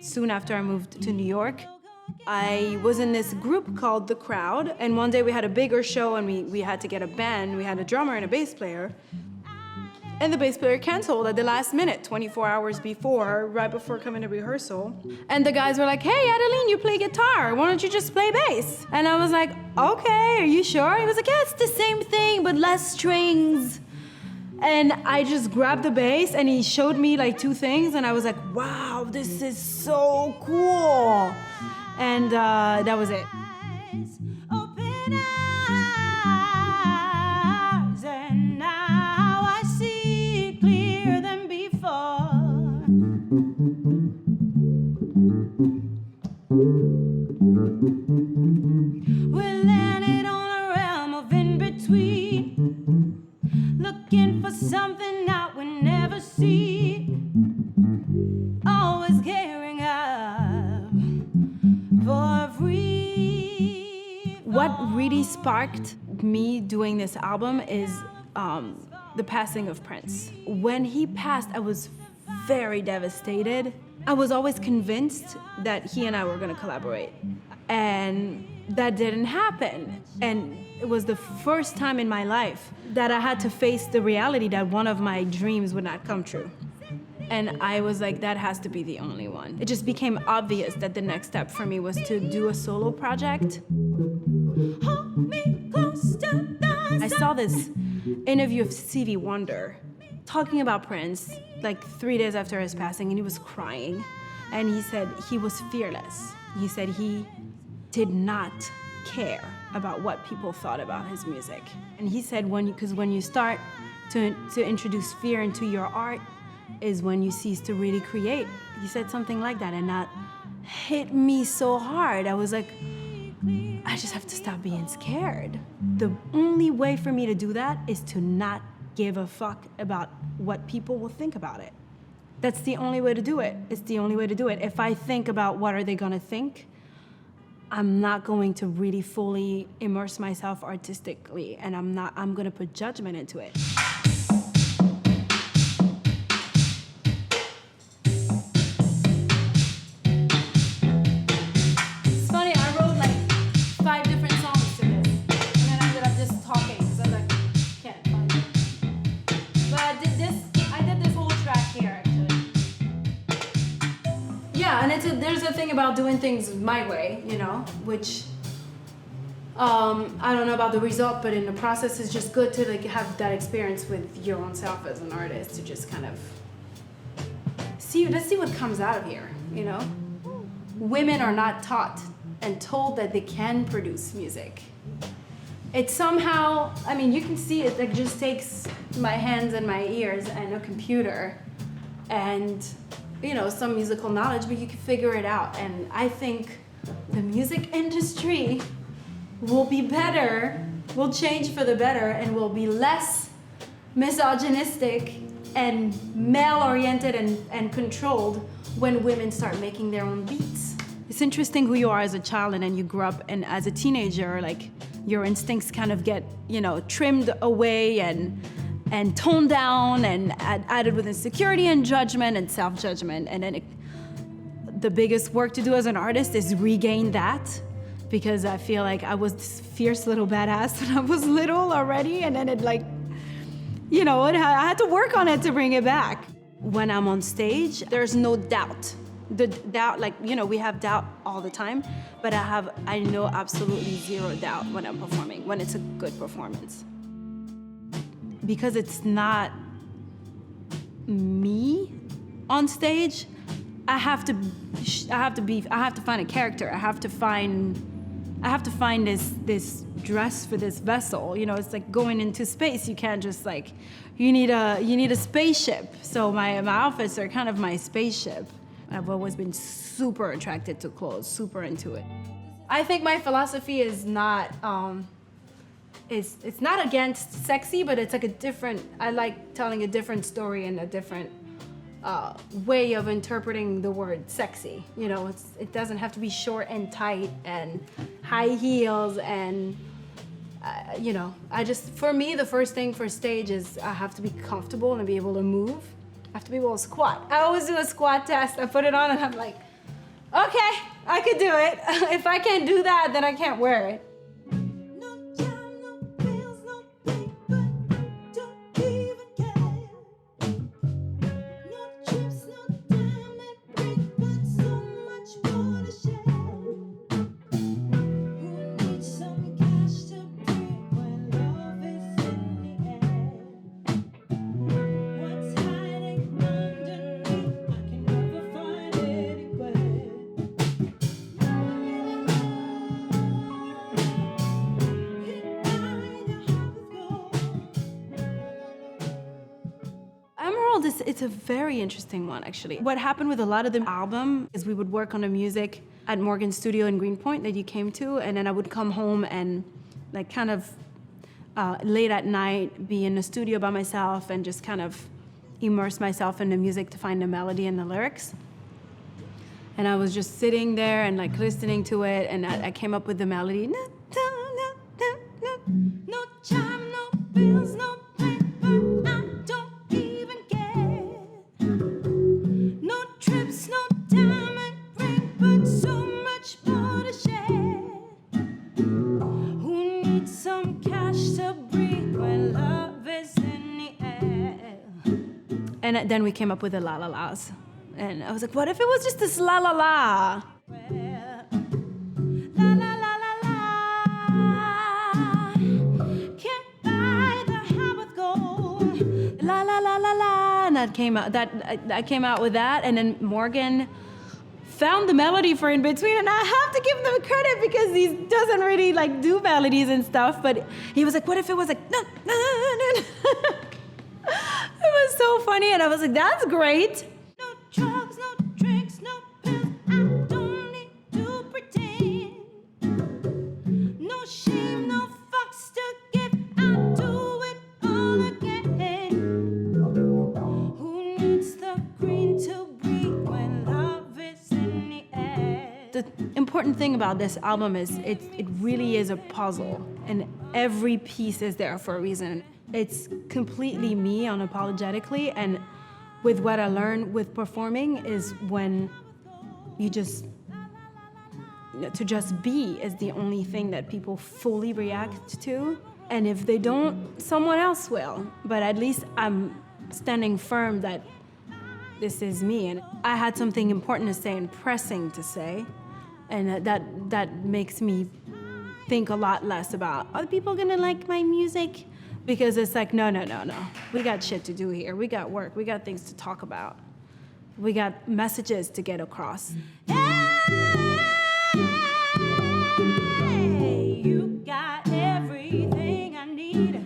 Soon after I moved to New York, I was in this group called The Crowd, and one day we had a bigger show and we had to get a band. We had a drummer and a bass player. And the bass player canceled at the last minute, 24 hours before, right before coming to rehearsal. And the guys were like, hey, Adeline, you play guitar. Why don't you just play bass? And I was like, okay, are you sure? He was like, yeah, it's the same thing, but less strings. And I just grabbed the bass and he showed me like two things and I was like, wow, this is so cool. And that was it. We're landed on a realm of in-between, looking for something that we never see, always gearing up for free. What really sparked me doing this album is the passing of Prince. When he passed, I was very devastated. I was always convinced that he and I were gonna collaborate, and that didn't happen. And it was the first time in my life that I had to face the reality that one of my dreams would not come true. And I was like, that has to be the only one. It just became obvious that the next step for me was to do a solo project. Hold me close to the I saw this interview of Stevie Wonder talking about Prince like 3 days after his passing, and he was crying. And he said he was fearless. He said he did not care about what people thought about his music. And he said because when you start to introduce fear into your art is when you cease to really create. He said something like that, and that hit me so hard. I was like, I just have to stop being scared. The only way for me to do that is to not give a fuck about what people will think about it. That's the only way to do it. It's the only way to do it. If I think about what are they gonna think, I'm not going to really fully immerse myself artistically, and I'm gonna put judgment into it. It's funny, I wrote like 5 different songs to this, and then I ended up just talking, because I was like, can't find it. But I did this whole track here, actually. Yeah, and there's a thing about doing things my way, you know, which I don't know about the result, but in the process, it's just good to like have that experience with your own self as an artist to just kind of let's see what comes out of here, you know? Women are not taught and told that they can produce music. It somehow, I mean, you can see it, like just takes my hands and my ears and a computer and, you know, some musical knowledge, but you can figure it out. And I think the music industry will be better, will change for the better, and will be less misogynistic and male-oriented and controlled when women start making their own beats. It's interesting who you are as a child, and then you grow up, and as a teenager, like, your instincts kind of get, you know, trimmed away and toned down and added with insecurity and judgment and self-judgment. And then the biggest work to do as an artist is regain that, because I feel like I was this fierce little badass when I was little already, and then it like, you know, I had to work on it to bring it back. When I'm on stage, there's no doubt. The doubt, like, you know, we have doubt all the time, but I know absolutely zero doubt when I'm performing, when it's a good performance. Because it's not me on stage, I have to find a character. I have to find this dress for this vessel. You know, it's like going into space. You can't just like, you need a spaceship. So my outfits are kind of my spaceship. I've always been super attracted to clothes, super into it. I think my philosophy is not, it's not against sexy, but it's like I like telling a different story and a different way of interpreting the word sexy. You know, it doesn't have to be short and tight and high heels and you know, for me, the first thing for stage is I have to be comfortable and be able to move. I have to be able to squat. I always do a squat test. I put it on and I'm like, okay, I could do it. If I can't do that, then I can't wear it. No time, no bills, no paper, don't even care. No trips, no time at break, but so much more to share. Who needs some cash to breathe when love is in the air? What's hiding underneath? I can never find anywhere. Emerald it's a very interesting one, actually. What happened with a lot of the album is we would work on the music at Morgan's studio in Greenpoint that you came to, and then I would come home and like kind of late at night be in the studio by myself and just kind of immerse myself in the music to find the melody and the lyrics. And I was just sitting there and like listening to it, and I came up with the melody. No time, no bills, no paper, I don't even care. No trips, no time at break, but so much more to share. Who needs some cash to breathe when love is in the air? And then we came up with the la la las. And I was like, what if it was just this la la la? La la la la la. Can't buy the heart with gold. La la la la la. And I came out with that, and then Morgan found the melody for In Between, and I have to give him credit because he doesn't really like do melodies and stuff, but he was like, what if it was like no, no, no, no. It was so funny, and I was like, that's great. No drugs, no drinks, no pills. I don't need to pretend. No shame, no fucks to give. I do it all again. Who needs the green to breathe when love is in the air? The important thing about this album is it really is a puzzle, and every piece is there for a reason. It's completely me unapologetically, and with what I learned with performing is when you just, to just be is the only thing that people fully react to. And if they don't, someone else will. But at least I'm standing firm that this is me. And I had something important to say and pressing to say. And that makes me think a lot less about, are people gonna like my music? Because it's like, no. We got shit to do here. We got work. We got things to talk about. We got messages to get across. Hey, you got everything I need.